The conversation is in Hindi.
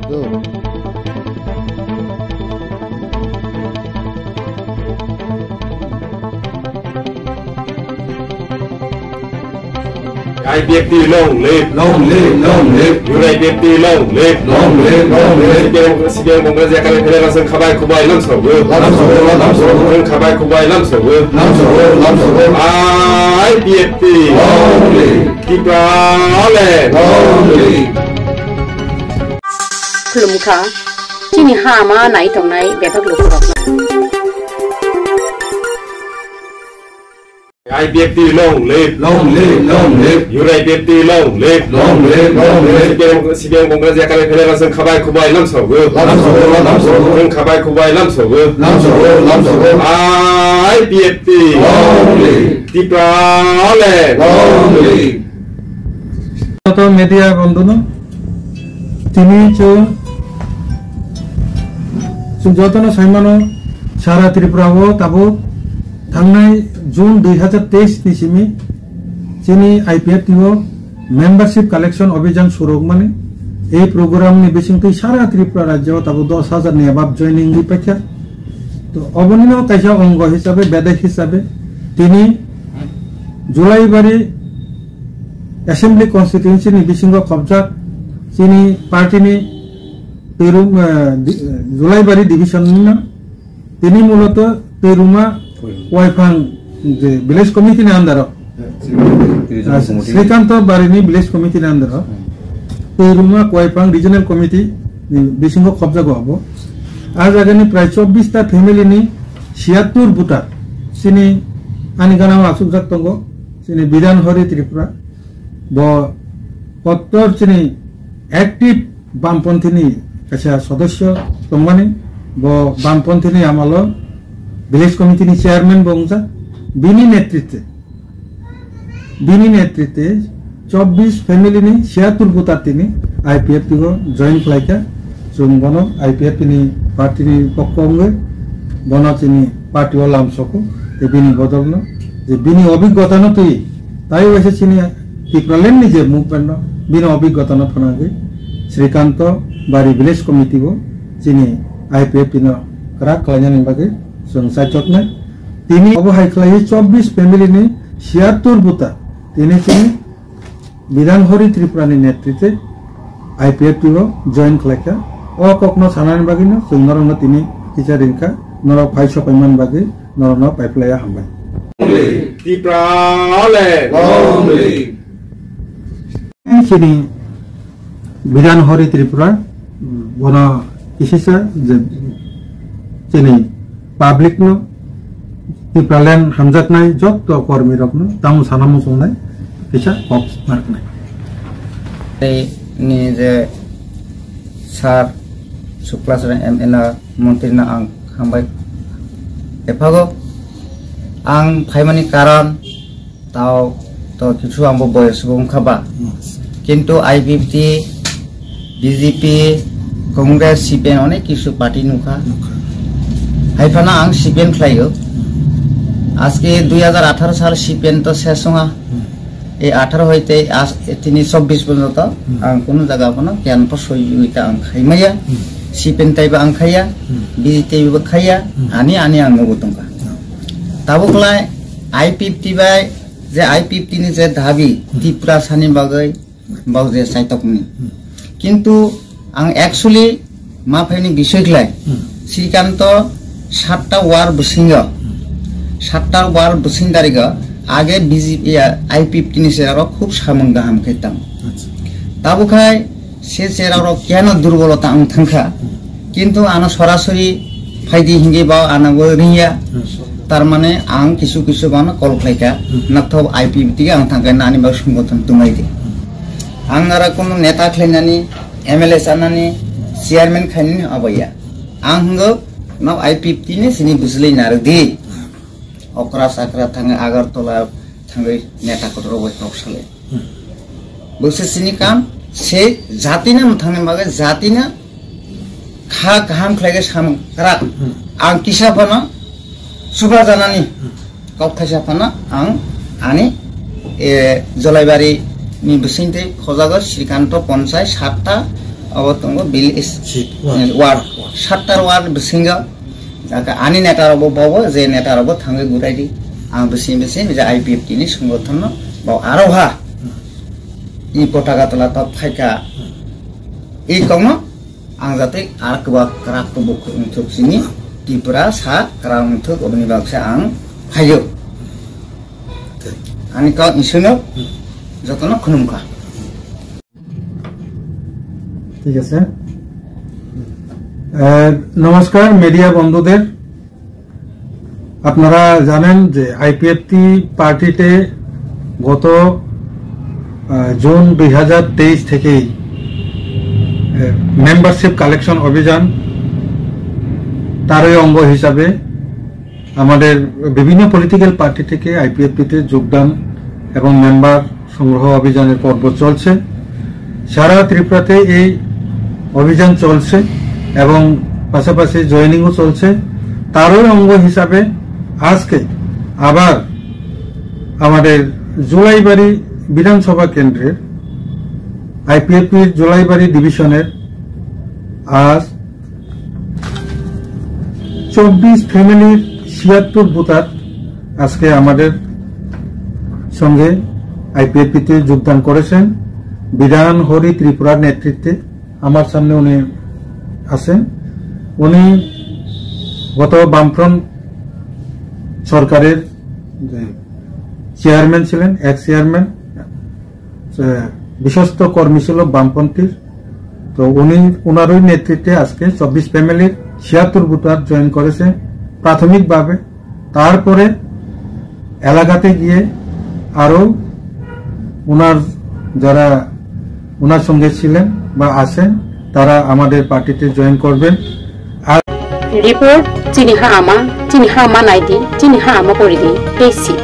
IPFT long live, long live, long live. UIPFT long live, long live, long live. 시경 공간제 약간의 그래가서 가발 구바이 남서고, 남서고, 가발 구바이 남서고, 남서고. IPFT long live, keep on long live. Kulumka, sini hama nai tong nai betak lukurok. IPFT long live, long live, long live. UIPFT long live, long live, long live. 시경 공간제 약간의 그래가서 가발 구바이 남서고, 남서고, 가발 구바이 남서고, 남서고. IPFT long live, keep on long live. तो media बंधुनो তিনি যতন সাইমানো সারা ত্রিপুরাও তাবো थांनाय जून 2023 निसिमी चिनी आईपीएफटीओ मेंबरशिप कलेक्शन अभियान शुरू माने ए प्रोग्राम नि बिसिंगति सारा त्रिपुरा राज्य ताबो 10,000 नि अबाब जॉइनिंग नि पैसा तो अबनिनो काइसा अंग हिसाबे बेदक हिसाबे तिनी जुलाईबारी असेंबली कॉन्स्टिट्यूएंसी नि बिसिंगो कब्जा चिनी पार्टी नि जुलाईबारी डिविजन नि तिनी मूलत पेरुमा वाइफांग विलेज कमिटी ने अंदर श्रीकांत बारिनी विलेज कमिटी ने अंदर पेरुमा वाइफांग रीजनल कमिटी बिसिंगो कब्जा गो आज आगे प्राय 24 फैमिली नि 76 भोटार सिनी आनिगाना आसुक जातंगो सिनी विधान हरि त्रिपुरा ब पत्तर सिनी एक्टिव वामपंथी नि कासा सदस्य तंगमानि ब वामपंथी नि आमालो विलेज कमिटी नि चेयरमैन बंगजा बिनी नेतृत्वे 24 फैमिली नि 76 भोटार तिनी आईपीएफटी को जॉइन फ्लाइका जों बनो आईपीएफटी नि पार्टी नि पक्कंगे बनो चिनी पार्टी वालाम सको ते बिनी बदलनो जे बिनी अभिज्ञता न तुई ताई वैसे चिनी टिप्रलेन नि जे मूवमेंट बिनी अभिज्ञता न फनागे श्रीकांत बारी विलेज कमिटी को चिनी आईपीएफटी न करा कल्याण बागे संसाचकने तिनी अबहाय खलाय 24 फैमिली नि 76 भोटार तिनी चिनी विधान हरि त्रिपुरा नि नेतृत्वे आईपीएफटी को जॉइन खलायका अककनो सानान बागिनो जोंनरनो तिनी किचारिनका नर फाइसो पैमान बागे नरनो पाइपलाया हामबाय तिप्राले चिनी विधान हरि त्रिपुरा बना किसिसा चिनी पाब्लिक नो टिप्रालेन हामजातनाय जत कर्मी रकनो तामु सानामु संनाय किसा बक्स मार्कनाय नि जे सार सुक्लासर एमएलए मन्त्रीना आं हामबाय एफागो आं फाइमानि कारण ताव तो किछु आंबो बयस बुंखाबा किन्तु आईपीएफटी बीजेपी कांग्रेस सीपीएम अनेक किछु पार्टी नुखा हाइफाना आं सीपीएम खलायो आज के 2018 साल सीपीएम तो शेष हुआ ए 18 होते आज 24 पर्यंत आं कोनो जगह बनो ज्ञान प्रसयोगिता आं खाइमाया सीपीएम ताइबा आं खाया बीजेपी बो खाया आनी आं नगुतंका ताबुकलाय आईपीएफटी बाय जे आईपीएफटी नि जे दाबी त्रिपुरा सानि बागै बावजे साइतकनि किन्तु आं एक्चुअली मा फाइनि बिसयखलाय श्रीकांत 7टा वार बुसिंगा 7टा वार बुसिं दारिगा आगे बीजेपी आईपीएफटी नि सेराव खूब सामं गाहाम खेतां ताबुखाय से सेराव केन दुर्बलता आं थांखा किन्तु आनो सरासरि फाइदि हिंगे बा आनाबो रिया तार माने आं किसु किसु बानो कल खायका नाथाव आईपीएफटी आं थांगा नानि बा संगठन तुमाइदे आं आरा कोनो नेता खलायनानि एमएलए सानानि चेयरमैन खायनि अबया आं हंगो नाव आईपीएफटी ने सिनि बुसलै नारदि अकरा साकरा थांगा आगरतला थांगै नेता को रबय प्रसले बोसोरसिनि काम से जातिना थांनो मागे जातिना खा गाहाम खलायगे सामकरा आं किसाफाना सुबा जानानि कौथासाफाना आं आनि जलाइबारि नि बुसिंते खजागो Shrikant panchayat 7टा abo tongo bilis ward 7ta ward bisinga jaka ani netar abo bawo je netar abo thangai gurai di ang bisin je IPFT ni সংগঠন baw aroha I potaka tala top phaika I kongno ang jate ar kba krak to buk unthuk sini Tripura sa krak unthuk obni baksa ang phayo ani ka isuno jotono khunumka ঠিক আছে নমস্কার মিডিয়া বন্ধুদের আপনারা জানেন যে আইপিএফটি পার্টিতে গত জুন 2023 থেকেই মেম্বারশিপ কালেকশন অভিযান তারই অঙ্গ হিসাবে আমাদের বিভিন্ন পলিটিক্যাল পার্টি থেকে আইপিএফটিতে যোগদান এবং মেম্বার সংগ্রহ অভিযানের পর্ব চলছে সারা ত্রিপুরাতে এই অভিযান চলছে এবং পাশাপাশি জয়েনিংও চলছে তারই অঙ্গ হিসাবে আজকে আবার আমাদের জুলাইবাড়ি বিধানসভা কেন্দ্রের আইপিএফটির জুলাইবাড়ি ডিভিশনের আজ 24 ফ্যামিলির 76 বুথার আজকে আমাদের সঙ্গে আইপিএফটিতে যোগদান করেছেন বিধান হরি ত্রিপুরার নেতৃত্বে আমার সামনে উনি আছেন উনি গত বামফ্রন্ট সরকারের চেয়ারম্যান ছিলেন এক্স চেয়ারম্যান বিশ্বস্ত কর্মী ছিল বামপন্থীর তো উনি ওনারই নেতৃত্বে আজকে 24 ফ্যামিলির 76 বুথার জয়েন করেছে প্রাথমিকভাবে তারপরে এলাকাতে গিয়ে আরো ওনার যারা ওনার সঙ্গে ছিলেন বা আছেন তারা আমাদের পার্টিতে জয়েন করবেন রিপোর্ট চিনি হা আমা নাইদি চিনি হা আমা পরিদি টেসি